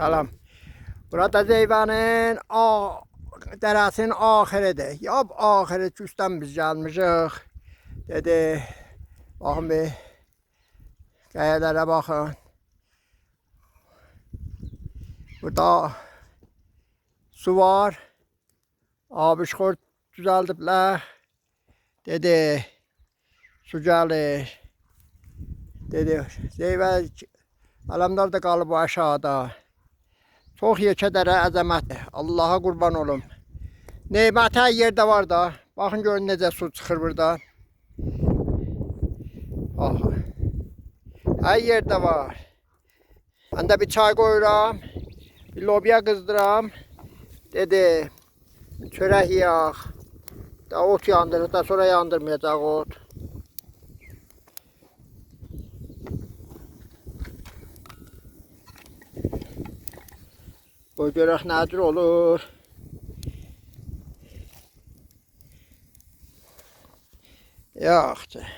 Salam. Burada Zeyvanın dərəsinin axırıdır. Ya axırı küsdən biz gəlmişik. Dedi, baxın bir, qayalara baxın. Burada su var. Abışxor düzəldiblər. Dedi, su gəlir. Dedi, Zeyvən alamlar da qalıb aşağıda. Çox yekə dərə əzəmətdir. Allaha qurban olum. Neymət hər yerdə var da. Baxın görün necə su çıxır burada. Baxın. Hər yerdə var. Mən də bir çay qoyuram. Bir lobya qızdıram. Dedi, çörək yağ. Da ot yandırır da sonra yandırmayacaq ot. Qoy görək nədir olur. Yoxdur.